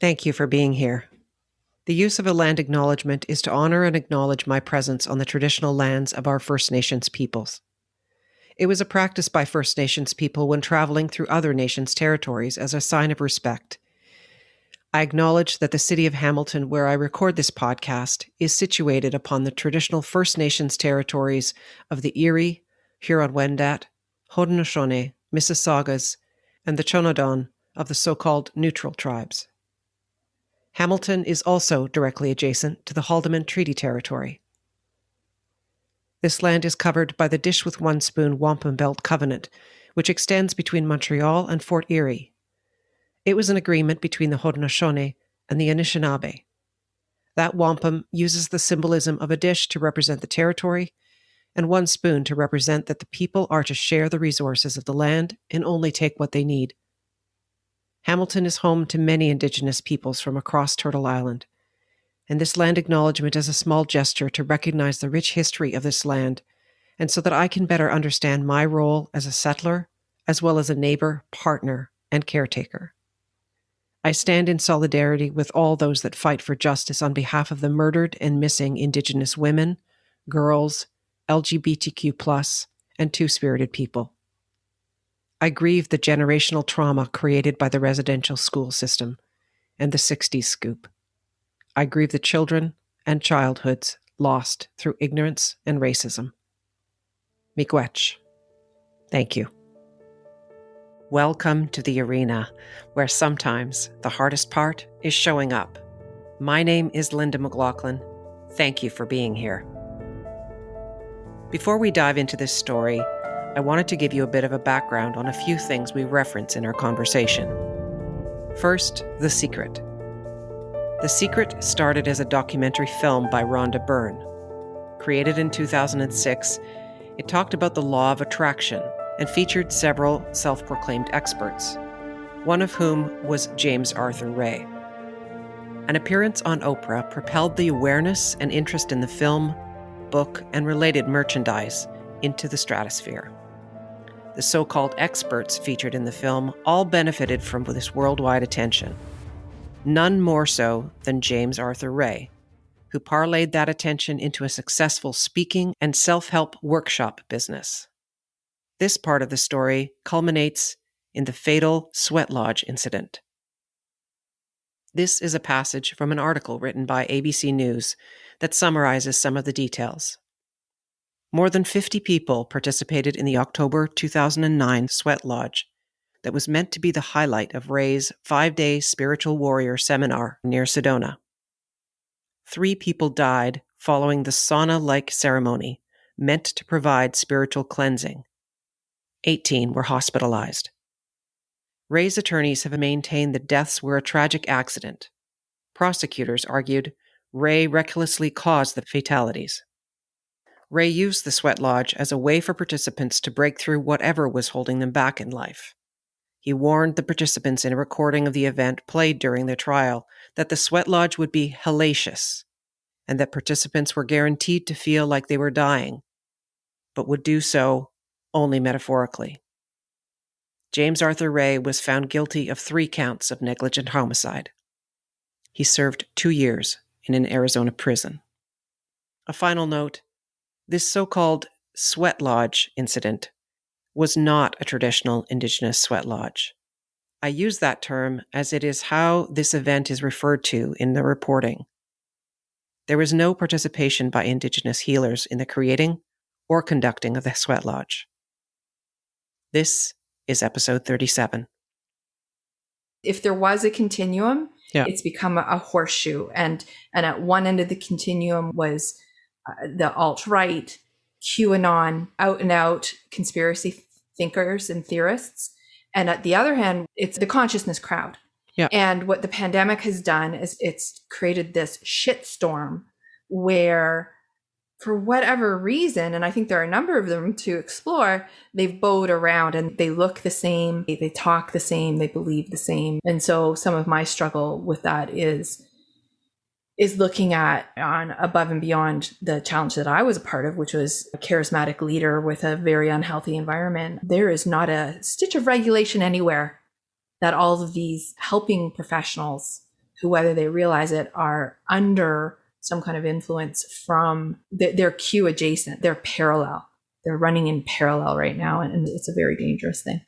Thank you for being here. The use of a land acknowledgement is to honor and acknowledge my presence on the traditional lands of our First Nations peoples. It was a practice by First Nations people when traveling through other nations' territories as a sign of respect. I acknowledge that the city of Hamilton, where I record this podcast, is situated upon the traditional First Nations territories of the Erie, Huron-Wendat, Haudenosaunee, Mississaugas, and the Chonodon of the so-called Neutral Tribes. Hamilton is also directly adjacent to the Haldimand Treaty Territory. This land is covered by the Dish with One Spoon Wampum Belt Covenant, which extends between Montreal and Fort Erie. It was an agreement between the Haudenosaunee and the Anishinaabe. That wampum uses the symbolism of a dish to represent the territory, and one spoon to represent that the people are to share the resources of the land and only take what they need. Hamilton is home to many Indigenous peoples from across Turtle Island, and this land acknowledgement is a small gesture to recognize the rich history of this land, and so that I can better understand my role as a settler, as well as a neighbor, partner, and caretaker. I stand in solidarity with all those that fight for justice on behalf of the murdered and missing Indigenous women, girls, LGBTQ+, and two-spirited people. I grieve the generational trauma created by the residential school system and the 60s scoop. I grieve the children and childhoods lost through ignorance and racism. Miigwech. Thank you. Welcome to the arena, where sometimes the hardest part is showing up. My name is Linda McLaughlin. Thank you for being here. Before we dive into this story, I wanted to give you a bit of a background on a few things we reference in our conversation. First, The Secret. The Secret started as a documentary film by Rhonda Byrne. Created in 2006, it talked about the law of attraction and featured several self-proclaimed experts, one of whom was James Arthur Ray. An appearance on Oprah propelled the awareness and interest in the film, book, and related merchandise into the stratosphere. The so-called experts featured in the film all benefited from this worldwide attention. None more so than James Arthur Ray, who parlayed that attention into a successful speaking and self-help workshop business. This part of the story culminates in the fatal sweat lodge incident. This is a passage from an article written by ABC News that summarizes some of the details. More than 50 people participated in the October 2009 sweat lodge that was meant to be the highlight of Ray's 5-day spiritual warrior seminar near Sedona. 3 people died following the sauna-like ceremony meant to provide spiritual cleansing. 18 were hospitalized. Ray's attorneys have maintained the deaths were a tragic accident. Prosecutors argued Ray recklessly caused the fatalities. Ray used the sweat lodge as a way for participants to break through whatever was holding them back in life. He warned the participants in a recording of the event played during the trial that the sweat lodge would be hellacious and that participants were guaranteed to feel like they were dying, but would do so only metaphorically. James Arthur Ray was found guilty of 3 counts of negligent homicide. He served 2 years in an Arizona prison. A final note, this so-called sweat lodge incident was not a traditional Indigenous sweat lodge. I use that term as it is how this event is referred to in the reporting. There was no participation by Indigenous healers in the creating or conducting of the sweat lodge. This is episode 37. If there was a continuum, it's become a horseshoe. And at one end of the continuum was the alt-right, QAnon, out-and-out conspiracy thinkers and theorists. And at the other hand, it's the consciousness crowd. Yeah. And what the pandemic has done is it's created this shitstorm where, for whatever reason, and I think there are a number of them to explore, they've bowed around and they look the same, they talk the same, they believe the same. And so some of my struggle with that is looking at on above and beyond the challenge that I was a part of, which was a charismatic leader with a very unhealthy environment. There is not a stitch of regulation anywhere that all of these helping professionals who, whether they realize it, are under some kind of influence from their Q adjacent, they're parallel. They're running in parallel right now, and it's a very dangerous thing.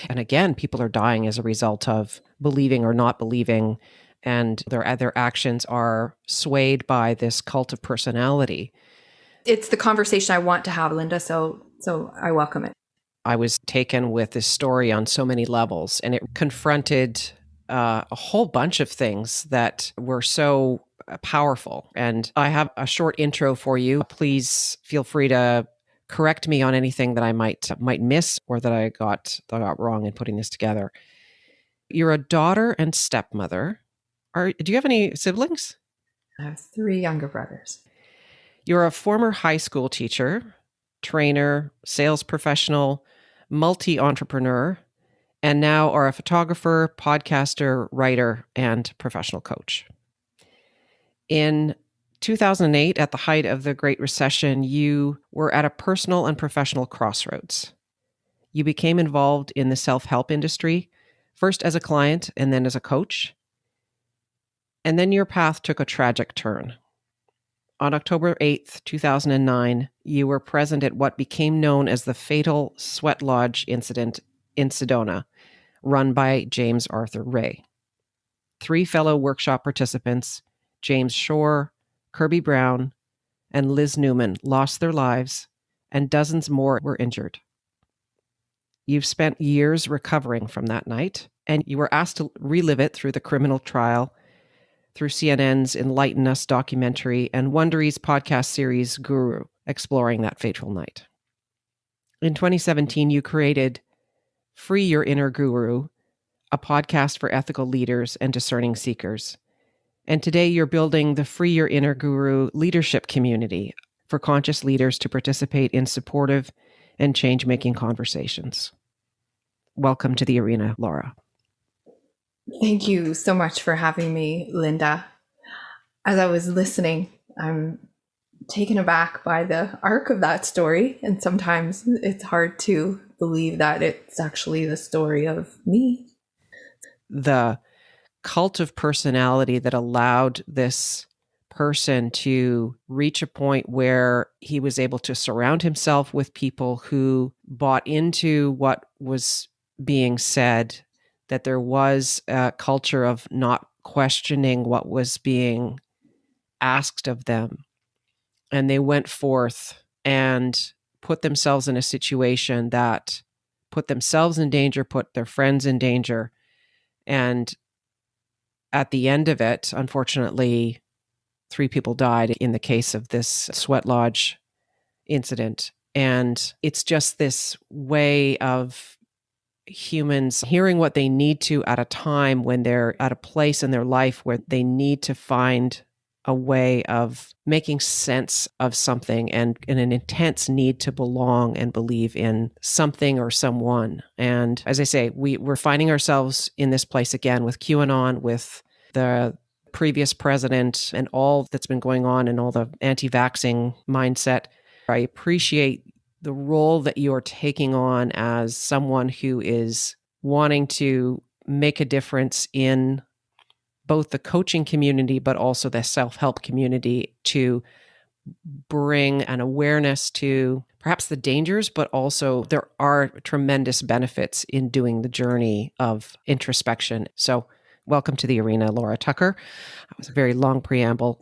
And again, people are dying as a result of believing or not believing, and their actions are swayed by this cult of personality. It's the conversation I want to have, Linda, so I welcome it. I was taken with this story on so many levels, and it confronted a whole bunch of things that were so powerful. And I have a short intro for you. Please feel free to correct me on anything that I might miss or that I got wrong in putting this together. You're a daughter and stepmother. Do you have any siblings? I have 3 younger brothers. You're a former high school teacher, trainer, sales professional, multi-entrepreneur, and now are a photographer, podcaster, writer, and professional coach. In 2008, at the height of the Great Recession, you were at a personal and professional crossroads. You became involved in the self-help industry, first as a client and then as a coach. And then your path took a tragic turn. On October 8th, 2009, you were present at what became known as the fatal sweat lodge incident in Sedona, run by James Arthur Ray. 3 fellow workshop participants, James Shore, Kirby Brown, and Liz Neuman, lost their lives, and dozens more were injured. You've spent years recovering from that night, and you were asked to relive it through the criminal trial, through CNN's Enlighten Us documentary, and Wondery's podcast series, Guru, exploring that fateful night. In 2017, you created Free Your Inner Guru, a podcast for ethical leaders and discerning seekers. And today you're building the Free Your Inner Guru leadership community for conscious leaders to participate in supportive and change-making conversations. Welcome to the arena, Laura. Thank you so much for having me, Linda. As I was listening, I'm taken aback by the arc of that story. And sometimes it's hard to believe that it's actually the story of me. The cult of personality that allowed this person to reach a point where he was able to surround himself with people who bought into what was being said, that there was a culture of not questioning what was being asked of them. And they went forth and put themselves in a situation that put themselves in danger, put their friends in danger. And at the end of it, unfortunately, 3 people died in the case of this sweat lodge incident. And it's just this way of humans hearing what they need to at a time when they're at a place in their life where they need to find a way of making sense of something, and an intense need to belong and believe in something or someone. And as I say, we're finding ourselves in this place again with QAnon, with the previous president, and all that's been going on, and all the anti-vaxxing mindset. I appreciate the role that you are taking on as someone who is wanting to make a difference in both the coaching community, but also the self-help community, to bring an awareness to perhaps the dangers, but also there are tremendous benefits in doing the journey of introspection. So welcome to the arena, Laura Tucker. That was a very long preamble.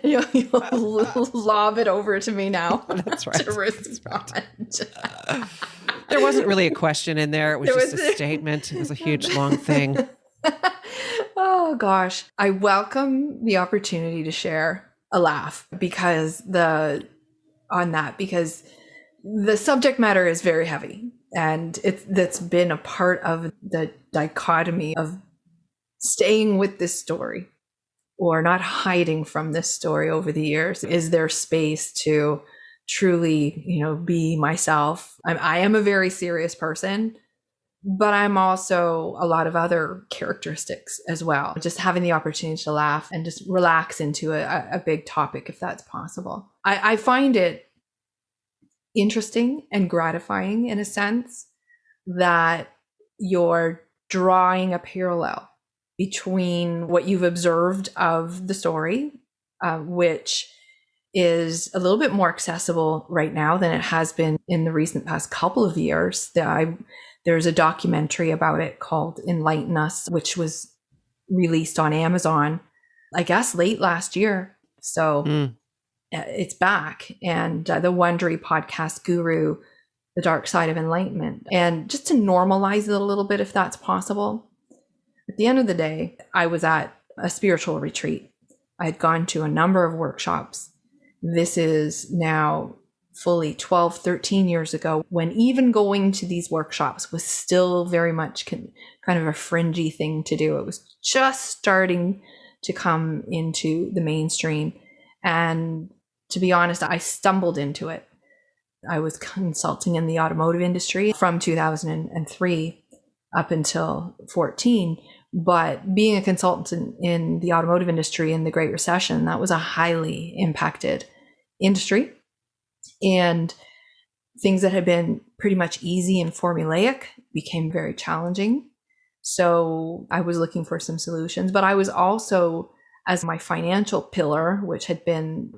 You'll lob it over to me now. That's right. To respond. There wasn't really a question in there. It was just a statement. It was a huge, long thing. Oh, gosh. I welcome the opportunity to share a laugh because the subject matter is very heavy, and that's been a part of the dichotomy of staying with this story or not hiding from this story over the years. Is there space to truly, be myself? I am a very serious person, but I'm also a lot of other characteristics as well. Just having the opportunity to laugh and just relax into a big topic, if that's possible. I find it interesting and gratifying in a sense that you're drawing a parallel between what you've observed of the story, which is a little bit more accessible right now than it has been in the recent past couple of years. There's a documentary about it called Enlighten Us, which was released on Amazon, I guess, late last year. So it's back. And the Wondery podcast guru, the Dark Side of Enlightenment. And just to normalize it a little bit, if that's possible. At the end of the day, I was at a spiritual retreat. I had gone to a number of workshops. This is now fully 12, 13 years ago, when even going to these workshops was still very much kind of a fringy thing to do. It was just starting to come into the mainstream. And to be honest, I stumbled into it. I was consulting in the automotive industry from 2003 up until 14. But being a consultant in the automotive industry in the Great Recession, that was a highly impacted industry. And things that had been pretty much easy and formulaic became very challenging. So I was looking for some solutions, but I was also, as my financial pillar, which had been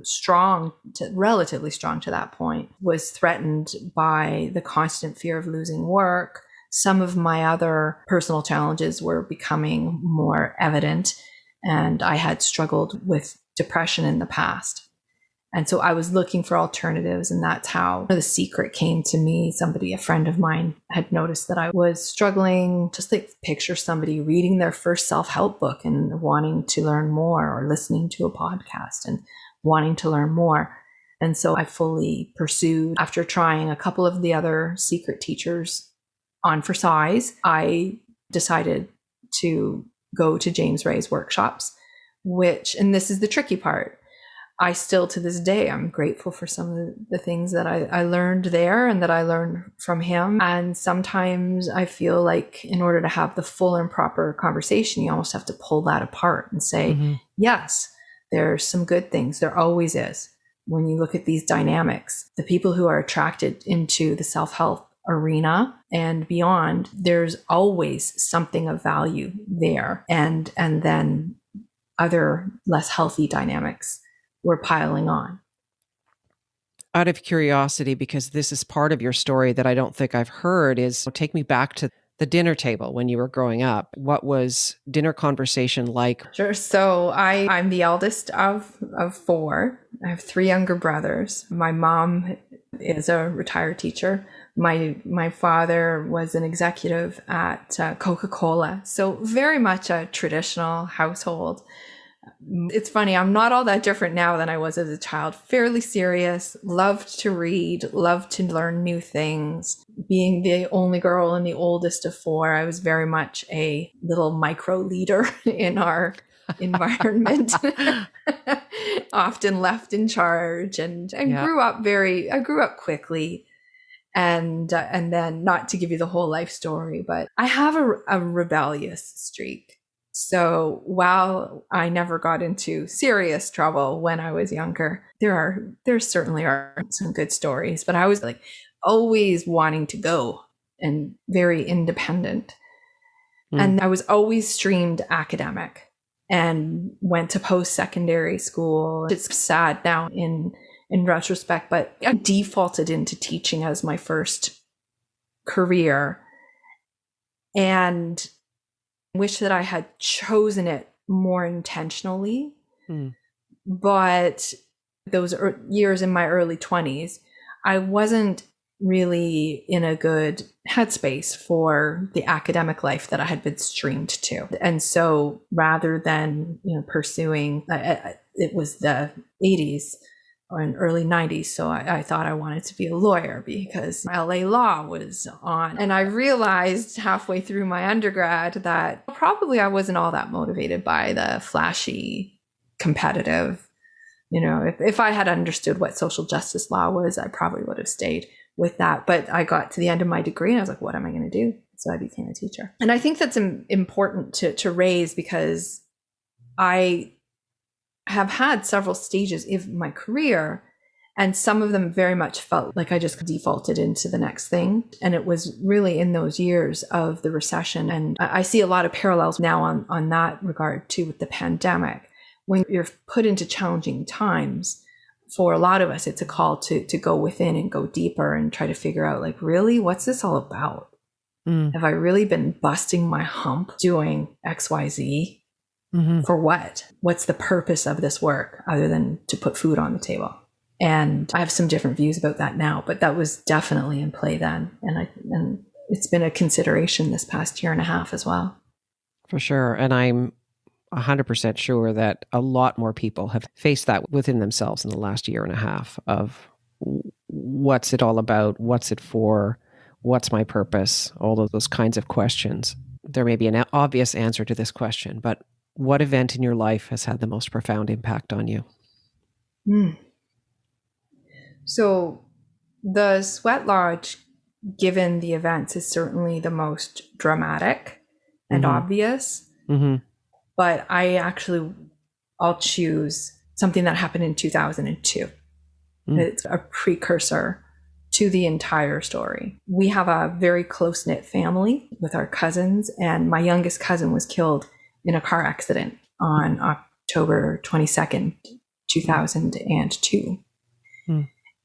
relatively strong to that point, was threatened by the constant fear of losing work. Some of my other personal challenges were becoming more evident, and I had struggled with depression in the past. And so I was looking for alternatives, and that's how The Secret came to me. A friend of mine, had noticed that I was struggling. Just like picture somebody reading their first self-help book and wanting to learn more, or listening to a podcast and wanting to learn more. And so I fully pursued, after trying a couple of the other Secret teachers on for size, I decided to go to James Ray's workshops, and this is the tricky part. I still, to this day, I'm grateful for some of the things that I learned there and that I learned from him. And sometimes I feel like in order to have the full and proper conversation, you almost have to pull that apart and say, yes, there's some good things. There always is. When you look at these dynamics, the people who are attracted into the self-help arena and beyond, there's always something of value there. And then other less healthy dynamics were piling on. Out of curiosity, because this is part of your story that I don't think I've heard, is take me back to the dinner table when you were growing up. What was dinner conversation like? Sure. So I'm the eldest of four. I have three younger brothers. My mom is a retired teacher. My father was an executive at Coca-Cola. So very much a traditional household. It's funny, I'm not all that different now than I was as a child. Fairly serious, loved to read, loved to learn new things. Being the only girl and the oldest of four, I was very much a little micro leader in our environment. Often left in charge, and grew up quickly. And then, not to give you the whole life story, but I have a rebellious streak. So while I never got into serious trouble when I was younger, there certainly are some good stories, but I was like always wanting to go and very independent. And I was always streamed academic and went to post-secondary school. It's sad now in retrospect, but I defaulted into teaching as my first career, and wish that I had chosen it more intentionally. But those years in my early 20s, I wasn't really in a good headspace for the academic life that I had been streamed to. And so rather than pursuing, it was the 80s and early 90s. So I thought I wanted to be a lawyer because LA law was on. And I realized halfway through my undergrad that probably I wasn't all that motivated by the flashy, competitive, if I had understood what social justice law was, I probably would have stayed with that. But I got to the end of my degree and I was like, what am I going to do? So I became a teacher. And I think that's important to raise, because I have had several stages of my career, And some of them very much felt like I just defaulted into the next thing. And it was really in those years of the recession. And I see a lot of parallels now on that regard too with the pandemic. When you're put into challenging times, for a lot of us, it's a call to go within and go deeper and try to figure out, like, really, what's this all about? Have I really been busting my hump doing XYZ? For what? What's the purpose of this work other than to put food on the table? And I have some different views about that now, but that was definitely in play then. And it's been a consideration this past year and a half as well. For sure. And I'm 100% sure that a lot more people have faced that within themselves in the last year and a half of what's it all about? What's it for? What's my purpose? All of those kinds of questions. There may be an obvious answer to this question, but what event in your life has had the most profound impact on you? So the sweat lodge, given the events, is certainly the most dramatic and obvious. But I'll choose something that happened in 2002. It's a precursor to the entire story. We have a very close-knit family with our cousins, and my youngest cousin was killed in a car accident on October 22nd, 2002.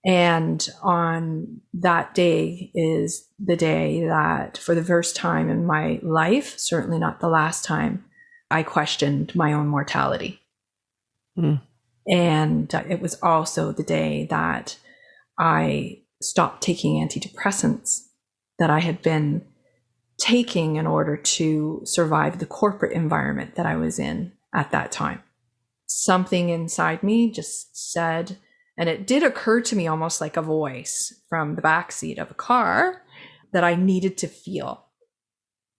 And on that day is the day that, for the first time in my life, certainly not the last time, I questioned my own mortality. And it was also the day that I stopped taking antidepressants that I had been taking in order to survive the corporate environment that I was in at that time. Something inside me just said, and it did occur to me almost like a voice from the backseat of a car, that I needed to feel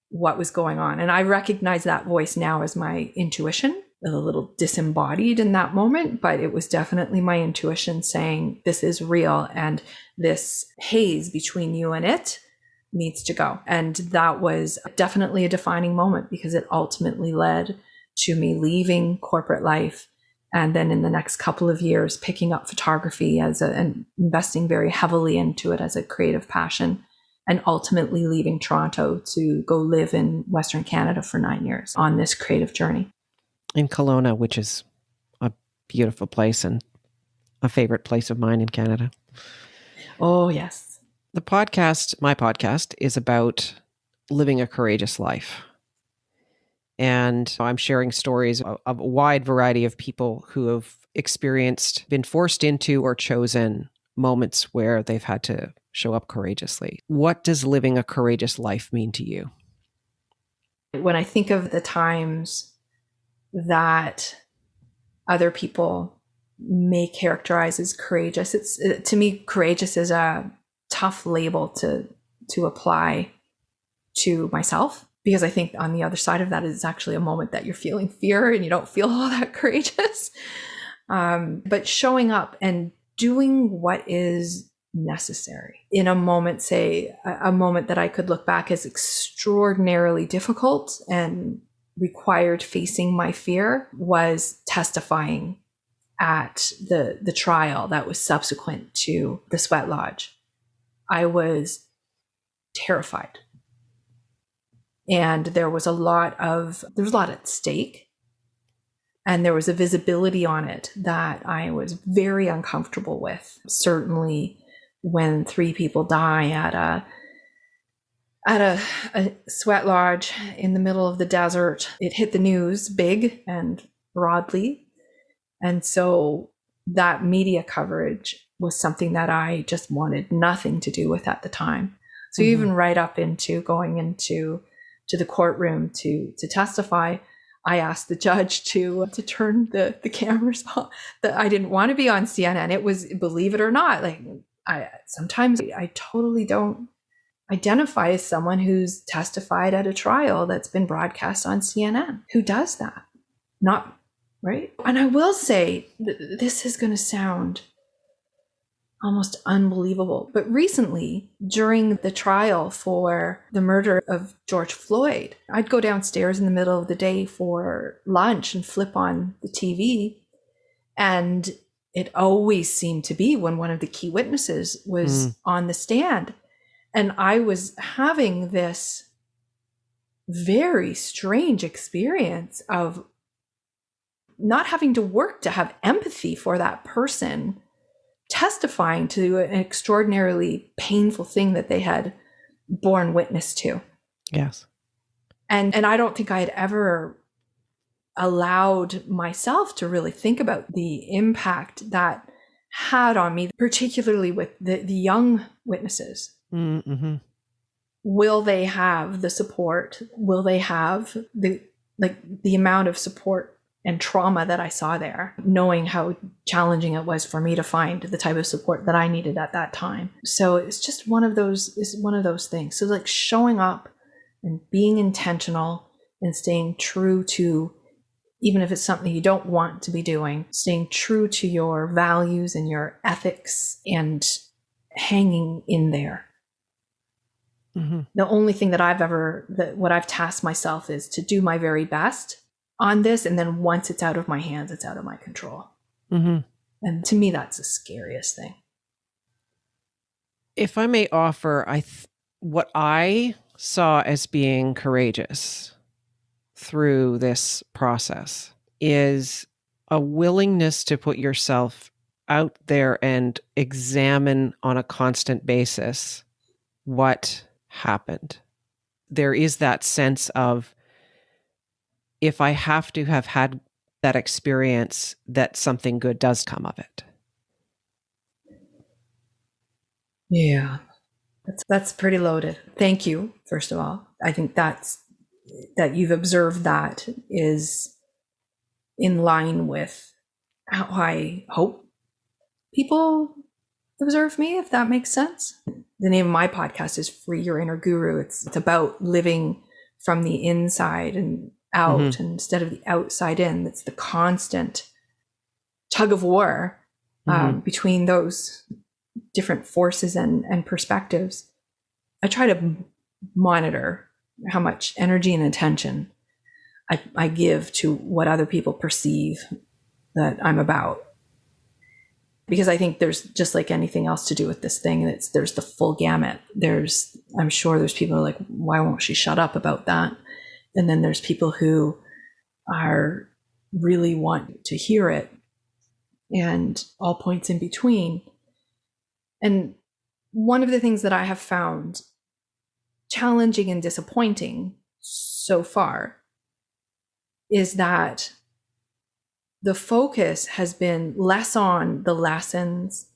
what was going on. And I recognize that voice now as my intuition, a little disembodied in that moment, but it was definitely my intuition saying, this is real, and this haze between you and it needs to go. And that was definitely a defining moment, because it ultimately led to me leaving corporate life, and then in the next couple of years picking up photography and investing very heavily into it as a creative passion, and ultimately leaving Toronto to go live in Western Canada for 9 years on this creative journey. In Kelowna, which is a beautiful place and a favorite place of mine in Canada. Oh, yes. My podcast, is about living a courageous life. And I'm sharing stories of a wide variety of people who have been forced into or chosen moments where they've had to show up courageously. What does living a courageous life mean to you? When I think of the times that other people may characterize as courageous, to me, courageous is a tough label to apply to myself, because I think on the other side of that is actually a moment that you're feeling fear and you don't feel all that courageous. But showing up and doing what is necessary in a moment, say a moment that I could look back as extraordinarily difficult and required facing my fear, was testifying at the trial that was subsequent to the sweat lodge. I was terrified. And there was a lot at stake. And there was a visibility on it that I was very uncomfortable with. Certainly when 3 people die at a sweat lodge in the middle of the desert, it hit the news big and broadly. And so that media coverage was something that I just wanted nothing to do with at the time. So even right up into going into the courtroom to testify, I asked the judge to turn the cameras off. That I didn't want to be on CNN. It was, believe it or not, like I totally don't identify as someone who's testified at a trial that's been broadcast on CNN. Who does that? Not right. And I will say this is going to sound almost unbelievable, but recently during the trial for the murder of George Floyd, I'd go downstairs in the middle of the day for lunch and flip on the TV, and it always seemed to be when one of the key witnesses was on the stand. And I was having this very strange experience of not having to work to have empathy for that person testifying to an extraordinarily painful thing that they had borne witness to. Yes. And I don't think I had ever allowed myself to really think about the impact that had on me, particularly with the young witnesses. Mm-hmm. Will they have the support? Will they have the amount of support and trauma that I saw there, knowing how challenging it was for me to find the type of support that I needed at that time? So it's just one of those things. So like showing up and being intentional and staying true to, even if it's something you don't want to be doing, staying true to your values and your ethics and hanging in there. Mm-hmm. The only thing that what I've tasked myself is to do my very best on this. And then once it's out of my hands, it's out of my control. Mm-hmm. And to me, that's the scariest thing. If I may offer, what I saw as being courageous through this process is a willingness to put yourself out there and examine on a constant basis what happened. There is that sense of, if I have to have had that experience, that something good does come of it. Yeah, that's pretty loaded. Thank you, first of all. I think that you've observed that is in line with how I hope people observe me, if that makes sense. The name of my podcast is Free Your Inner Guru. It's about living from the inside and out, mm-hmm. instead of the outside in. It's the constant tug of war mm-hmm. between those different forces and perspectives. I try to monitor how much energy and attention I give to what other people perceive that I'm about. Because I think there's, just like anything else to do with this thing, there's the full gamut. I'm sure there's people who are like, why won't she shut up about that? And then there's people who are really want to hear it, and all points in between. And one of the things that I have found challenging and disappointing so far is that the focus has been less on the lessons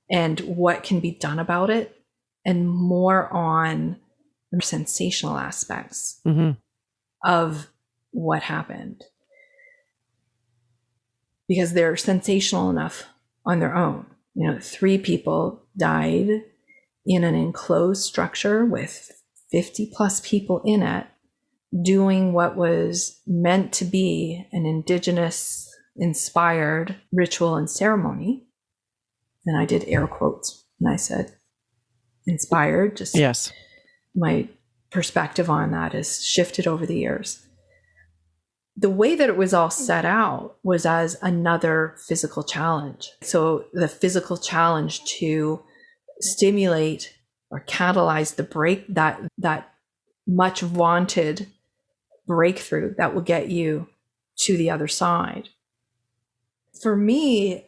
and what can be done about it, and more on the sensational aspects mm-hmm. of what happened. Because they're sensational enough on their own. 3 people died in an enclosed structure with 50 plus people in it, doing what was meant to be an Indigenous inspired ritual and ceremony. And I did air quotes and I said inspired. Just yes. My perspective on that has shifted over the years. The way that it was all set out was as another physical challenge. So the physical challenge to stimulate or catalyze that much vaunted breakthrough that will get you to the other side. For me,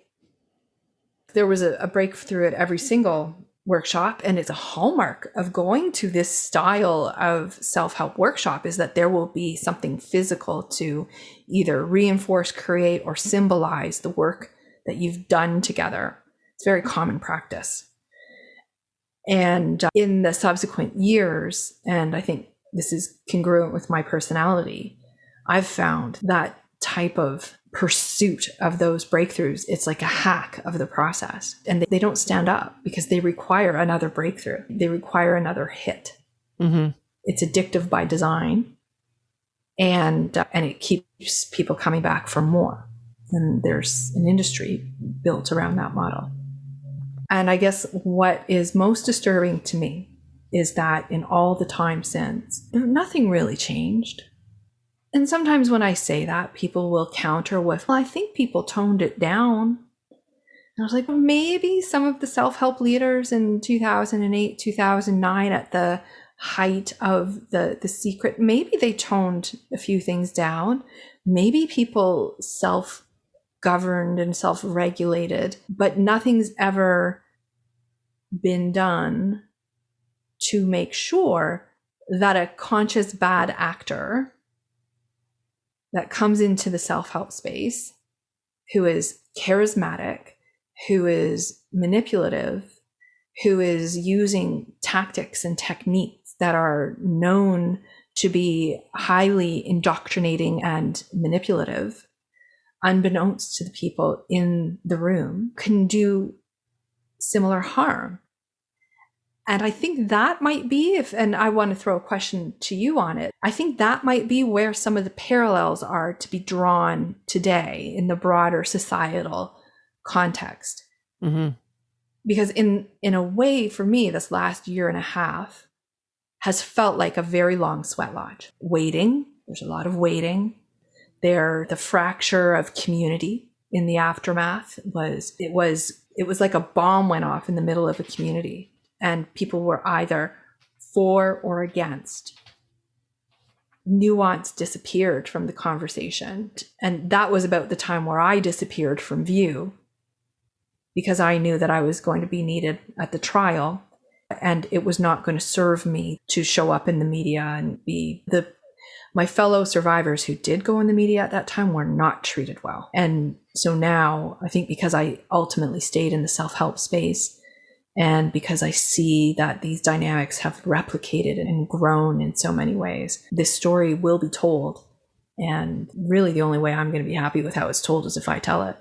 there was a breakthrough at every single workshop, and it's a hallmark of going to this style of self-help workshop is that there will be something physical to either reinforce, create, or symbolize the work that you've done together. It's very common practice. And in the subsequent years, and I think this is congruent with my personality, I've found that type of pursuit of those breakthroughs, it's like a hack of the process. And they don't stand up because they require another breakthrough. They require another hit. Mm-hmm. It's addictive by design. And it keeps people coming back for more. And there's an industry built around that model. And I guess what is most disturbing to me is that in all the time since, nothing really changed. And sometimes when I say that, people will counter with, well, I think people toned it down. I was like, well, maybe some of the self-help leaders in 2008, 2009 at the height of the secret, maybe they toned a few things down. Maybe people self-governed and self-regulated, but nothing's ever been done to make sure that a conscious bad actor that comes into the self-help space, who is charismatic, who is manipulative, who is using tactics and techniques that are known to be highly indoctrinating and manipulative, unbeknownst to the people in the room, can do similar harm. And I think that might be, and I want to throw a question to you on it, I think that might be where some of the parallels are to be drawn today in the broader societal context. Mm-hmm. Because in a way, for me, this last year and a half has felt like a very long sweat lodge. Waiting, there's a lot of waiting. The fracture of community in the aftermath was like a bomb went off in the middle of a community. And people were either for or against. Nuance disappeared from the conversation. And that was about the time where I disappeared from view, because I knew that I was going to be needed at the trial, and it was not going to serve me to show up in the media and be my fellow survivors who did go in the media at that time were not treated well. And so now I think because I ultimately stayed in the self-help space, and because I see that these dynamics have replicated and grown in so many ways, this story will be told. And really the only way I'm going to be happy with how it's told is if I tell it.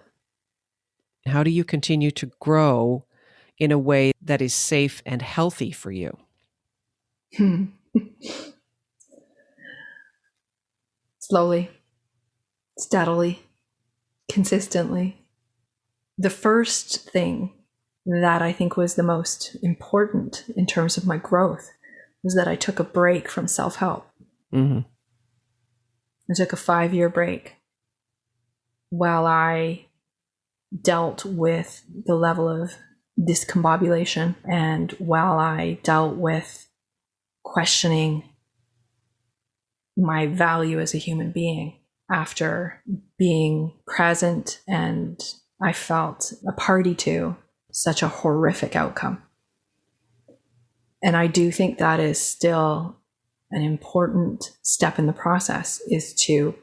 How do you continue to grow in a way that is safe and healthy for you? Slowly, steadily, consistently. The first thing that I think was the most important in terms of my growth was that I took a break from self-help. Mm-hmm. I took a 5-year break while I dealt with the level of discombobulation, and while I dealt with questioning my value as a human being after being present and I felt a party to such a horrific outcome. And I do think that is still an important step in the process, is to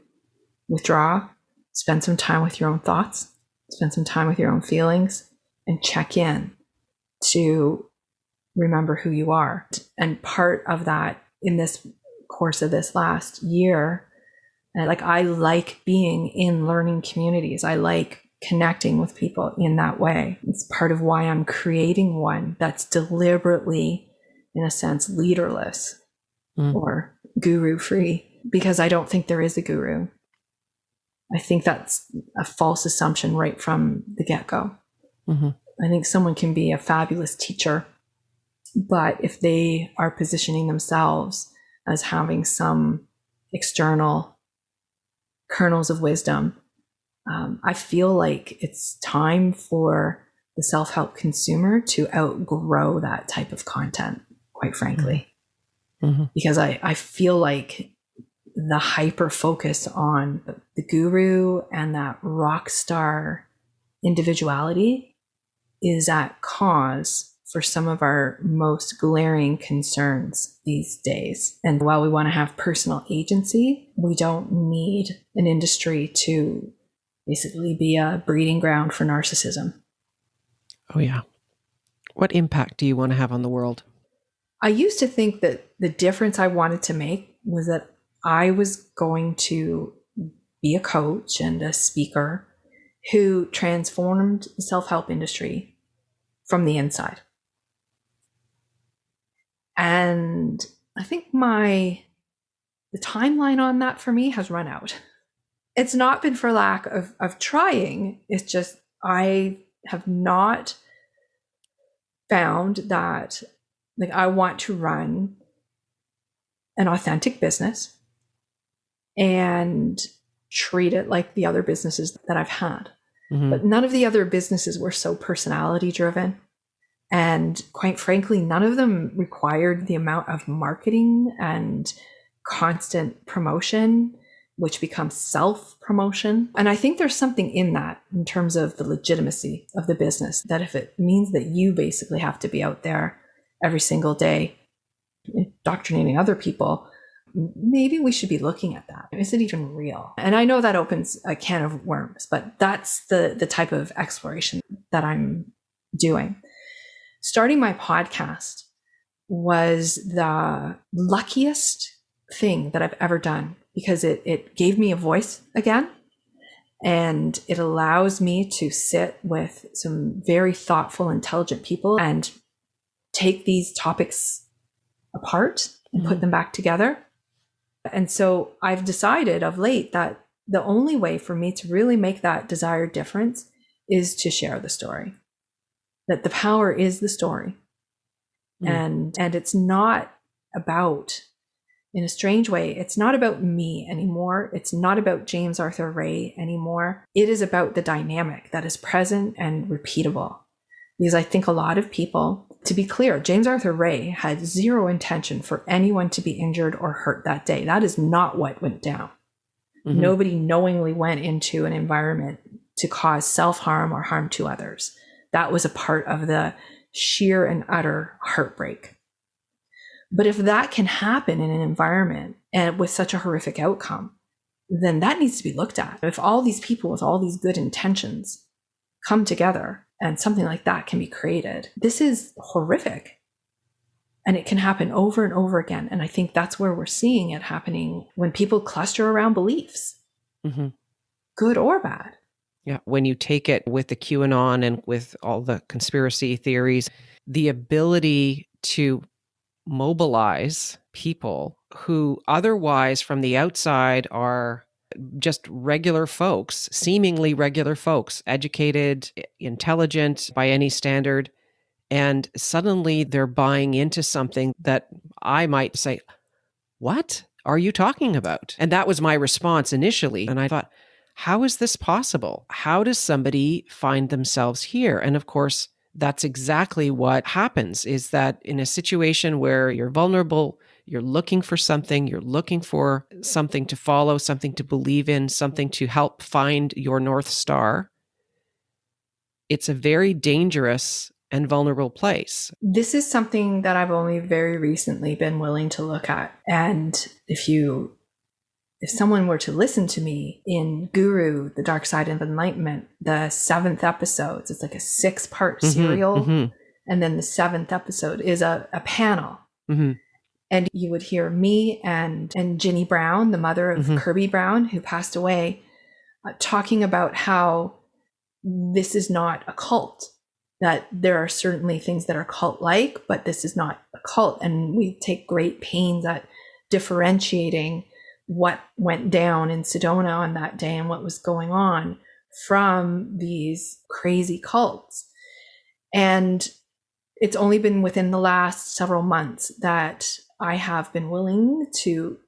withdraw, spend some time with your own thoughts, spend some time with your own feelings, and check in to remember who you are. And part of that in this course of this last year, I like being in learning communities. I like connecting with people in that way. It's part of why I'm creating one that's deliberately, in a sense, leaderless or guru free, because I don't think there is a guru. I think that's a false assumption right from the get-go. Mm-hmm. I think someone can be a fabulous teacher, but if they are positioning themselves as having some external kernels of wisdom, I feel like it's time for the self-help consumer to outgrow that type of content, quite frankly. Mm-hmm. Because I feel like the hyper focus on the guru and that rock star individuality is at cause for some of our most glaring concerns these days. And while we want to have personal agency, we don't need an industry to basically be a breeding ground for narcissism. Oh, yeah. What impact do you want to have on the world? I used to think that the difference I wanted to make was that I was going to be a coach and a speaker who transformed the self-help industry from the inside. And I think the timeline on that for me has run out. It's not been for lack of trying. It's just I have not found that I want to run an authentic business and treat it like the other businesses that I've had. But none of the other businesses were so personality driven. And quite frankly, none of them required the amount of marketing and constant promotion, which becomes self-promotion. And I think there's something in that in terms of the legitimacy of the business, that if it means that you basically have to be out there every single day indoctrinating other people, maybe we should be looking at that. Is it even real? And I know that opens a can of worms, but that's the type of exploration that I'm doing. Starting my podcast was the luckiest thing that I've ever done, because it gave me a voice again, and it allows me to sit with some very thoughtful, intelligent people and take these topics apart and put them back together. And so I've decided of late that the only way for me to really make that desired difference is to share the story. That the power is the story. And it's not about, in a strange way, it's not about me anymore. It's not about James Arthur Ray anymore. It is about the dynamic that is present and repeatable. Because I think a lot of people, to be clear, James Arthur Ray had zero intention for anyone to be injured or hurt that day. That is not what went down. Nobody knowingly went into an environment to cause self-harm or harm to others. That was a part of the sheer and utter heartbreak. But if that can happen in an environment and with such a horrific outcome, then that needs to be looked at. If all these people with all these good intentions come together and something like that can be created, this is horrific. And it can happen over and over again. And I think that's where we're seeing it happening when people cluster around beliefs, good or bad. Yeah, when you take it with the QAnon and with all the conspiracy theories, the ability to mobilize people who otherwise from the outside are just regular folks, seemingly regular folks, educated, intelligent by any standard, and suddenly they're buying into something that I might say, what are you talking about? And that was my response initially. And I thought, how is this possible? How does somebody find themselves here? And of course, that's exactly what happens, is that in a situation where you're vulnerable, you're looking for something to follow, something to believe in, something to help find your North Star, it's a very dangerous and vulnerable place. This is something that I've only very recently been willing to look at. And if someone were to listen to me in Guru, the Dark Side of Enlightenment, the 7th episode, it's like a 6-part serial. And then the 7th episode is a panel. And you would hear me and Ginny Brown, the mother of Kirby Brown, who passed away, talking about how this is not a cult, that there are certainly things that are cult-like, but this is not a cult. And we take great pains at differentiating what went down in Sedona on that day and what was going on from these crazy cults. And it's only been within the last several months that I have been willing to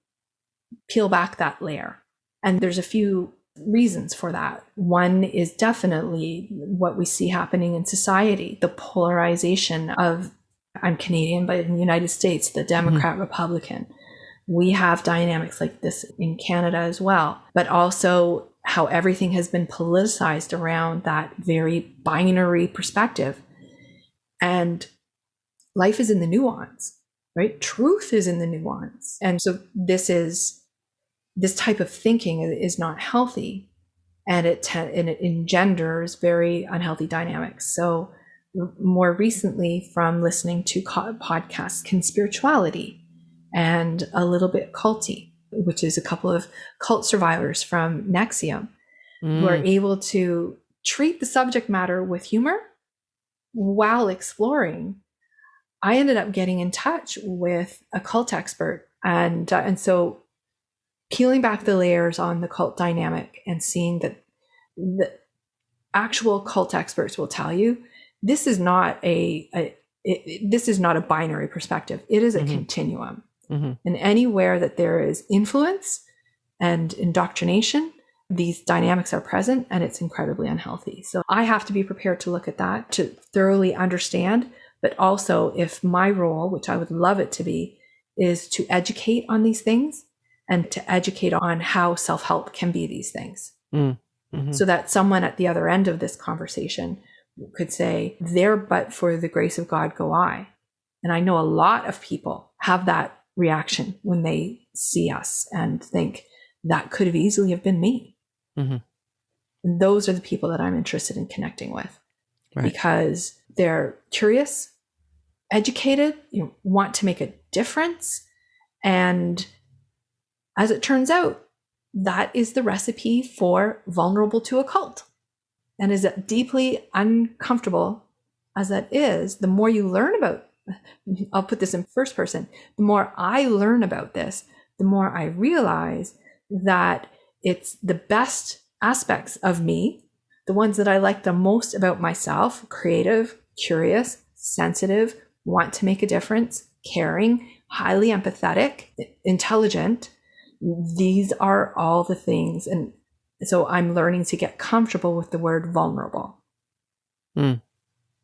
peel back that layer. And there's a few reasons for that. One is definitely what we see happening in society, the polarization of, I'm Canadian, but in the United States, the Democrat, Republican. We have dynamics like this in Canada as well, but also how everything has been politicized around that very binary perspective. And life is in the nuance, right? Truth is in the nuance. And so this type of thinking is not healthy, and it engenders very unhealthy dynamics. So more recently, from listening to podcasts, Conspirituality, and a little bit culty, which is a couple of cult survivors from Nexium, who are able to treat the subject matter with humor while exploring. I ended up getting in touch with a cult expert, and so peeling back the layers on the cult dynamic and seeing that the actual cult experts will tell you this is not this is not a binary perspective. It is a continuum. And anywhere that there is influence and indoctrination, these dynamics are present and it's incredibly unhealthy. So I have to be prepared to look at that, to thoroughly understand. But also, if my role, which I would love it to be, is to educate on these things and to educate on how self-help can be these things. Mm-hmm. So that someone at the other end of this conversation could say, there but for the grace of God go I. And I know a lot of people have that reaction when they see us and think that could have easily have been me. Mm-hmm. And those are the people that I'm interested in connecting with, right? Because they're curious, educated, want to make a difference. And as it turns out, that is the recipe for vulnerable to a cult. And as deeply uncomfortable as that is, the more you learn about, I'll put this in first person, the more I learn about this, the more I realize that it's the best aspects of me, the ones that I like the most about myself: creative, curious, sensitive, want to make a difference, caring, highly empathetic, intelligent. These are all the things. And so I'm learning to get comfortable with the word vulnerable and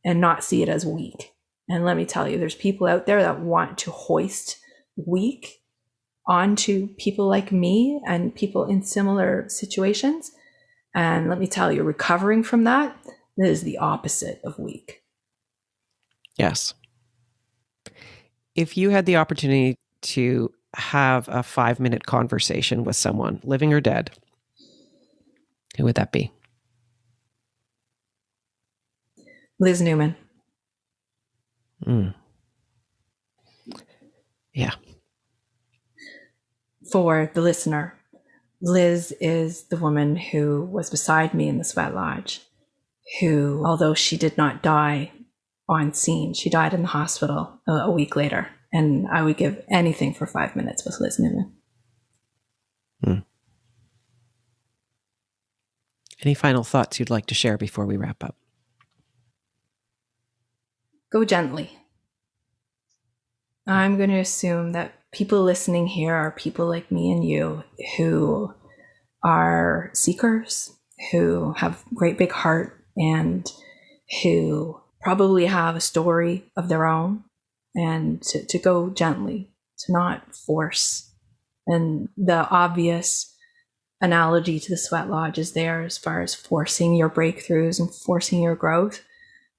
not see it as weak. And let me tell you, there's people out there that want to hoist weak onto people like me and people in similar situations. And let me tell you, recovering from that is the opposite of weak. Yes. If you had the opportunity to have a 5-minute conversation with someone, living or dead, who would that be? Liz Neuman. Yeah. For the listener, Liz is the woman who was beside me in the sweat lodge, who, although she did not die on scene, she died in the hospital a week later. And I would give anything for 5 minutes with Liz Neuman. Any final thoughts you'd like to share before we wrap up? Go gently. I'm going to assume that people listening here are people like me and you who are seekers, who have great big heart, and who probably have a story of their own, and to go gently, to not force. And the obvious analogy to the sweat lodge is there as far as forcing your breakthroughs and forcing your growth.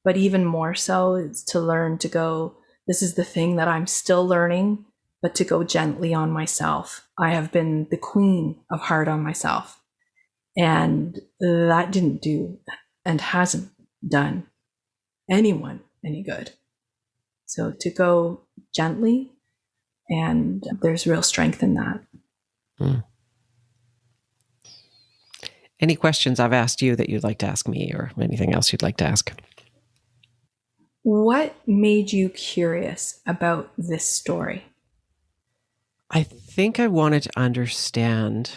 But even more so is to learn to go, this is the thing that I'm still learning, but to go gently on myself. I have been the queen of hard on myself. And that didn't do and hasn't done anyone any good. So to go gently, and there's real strength in that. Any questions I've asked you that you'd like to ask me, or anything else you'd like to ask? What made you curious about this story? I think I wanted to understand,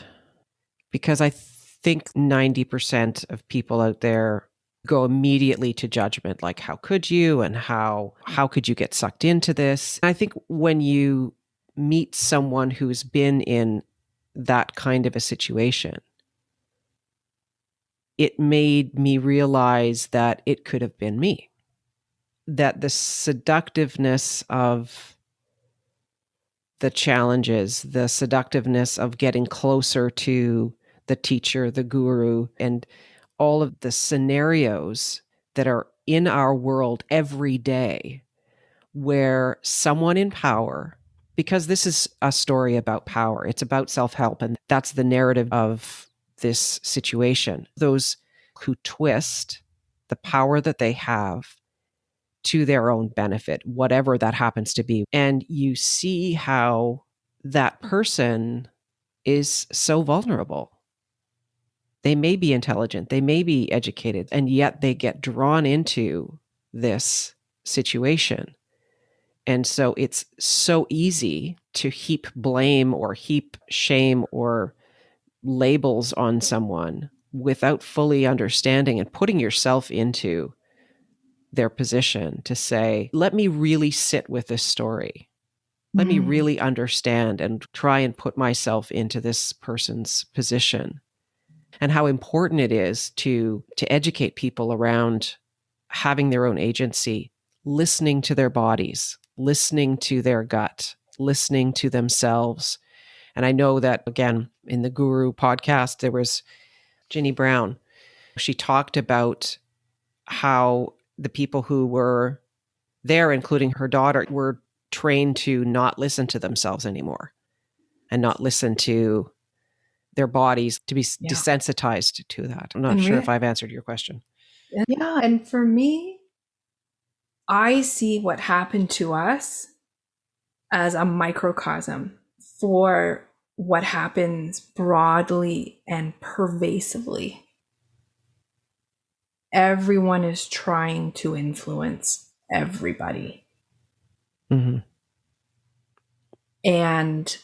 because I think 90% of people out there go immediately to judgment, like, how could you, and how could you get sucked into this? I think when you meet someone who's been in that kind of a situation, it made me realize that it could have been me. That the seductiveness of the challenges, the seductiveness of getting closer to the teacher, the guru, and all of the scenarios that are in our world every day where someone in power, because this is a story about power, it's about self-help, and that's the narrative of this situation. Those who twist the power that they have to their own benefit, whatever that happens to be. And you see how that person is so vulnerable. They may be intelligent, they may be educated, and yet they get drawn into this situation. And so it's so easy to heap blame or heap shame or labels on someone without fully understanding and putting yourself into their position to say, let me really sit with this story. Let me really understand and try and put myself into this person's position. and how important it is to educate people around having their own agency, listening to their bodies, listening to their gut, listening to themselves. And I know that, again, in the Guru podcast, there was Ginny Brown. She talked about how the people who were there, including her daughter, were trained to not listen to themselves anymore and not listen to their bodies, to be desensitized to that. I'm not sure if I've answered your question. Yeah. And for me, I see what happened to us as a microcosm for what happens broadly and pervasively. Everyone is trying to influence everybody. Mm-hmm. And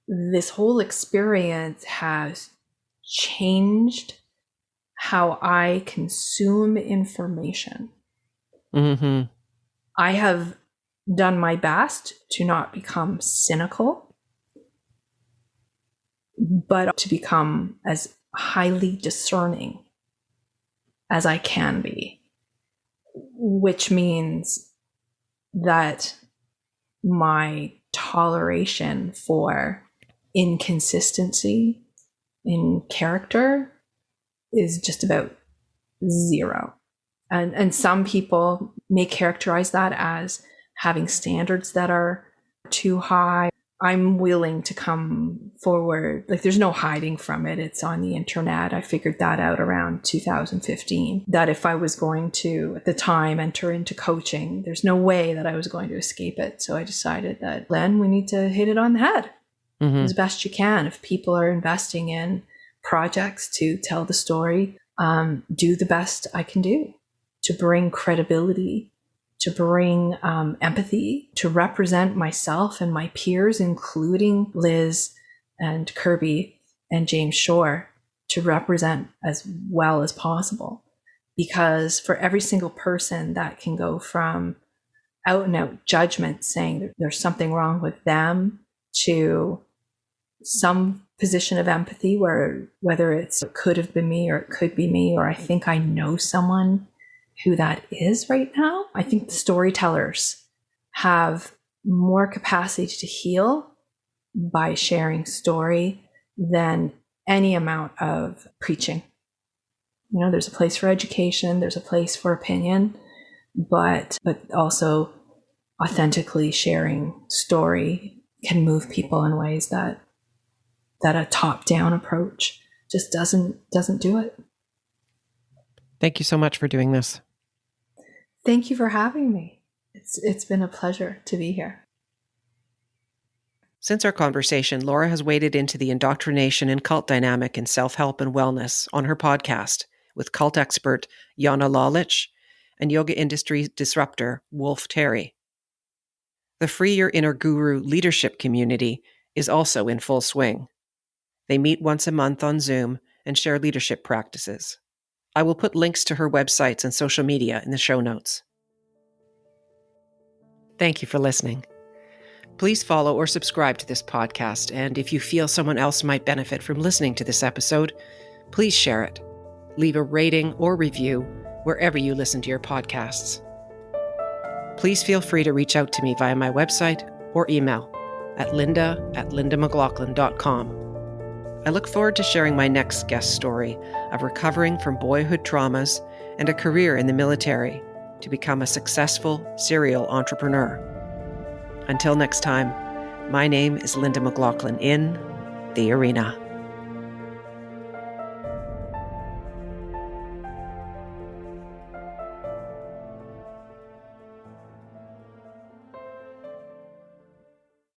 this whole experience has changed how I consume information. Mm-hmm. I have done my best to not become cynical, but to become as highly discerning as I can be, which means that my toleration for inconsistency in character is just about zero. And some people may characterize that as having standards that are too high. I'm willing to come forward. Like, there's no hiding from it. It's on the internet. I figured that out around 2015, that if I was going to, at the time, enter into coaching, there's no way that I was going to escape it. So I decided that, Len, we need to hit it on the head as best you can. If people are investing in projects to tell the story, do the best I can do to bring credibility, to bring empathy, to represent myself and my peers, including Liz and Kirby and James Shore, to represent as well as possible. Because for every single person that can go from out and out judgment saying that there's something wrong with them to some position of empathy where whether it could have been me or it could be me, or I think I know someone who that is right now. I think the storytellers have more capacity to heal by sharing story than any amount of preaching. You know, there's a place for education, there's a place for opinion, but also authentically sharing story can move people in ways that a top-down approach just doesn't do it. Thank you so much for doing this. Thank you for having me. It's been a pleasure to be here. Since our conversation, Laura has waded into the indoctrination and cult dynamic in self-help and wellness on her podcast with cult expert Yana Lalich and yoga industry disruptor Wolf Terry. The Free Your Inner Guru leadership community is also in full swing. They meet once a month on Zoom and share leadership practices. I will put links to her websites and social media in the show notes. Thank you for listening. Please follow or subscribe to this podcast, and if you feel someone else might benefit from listening to this episode, please share it. Leave a rating or review wherever you listen to your podcasts. Please feel free to reach out to me via my website or email at linda@lindamclaughlin.com. I look forward to sharing my next guest story of recovering from boyhood traumas and a career in the military to become a successful serial entrepreneur. Until next time, my name is Linda McLaughlin in The Arena.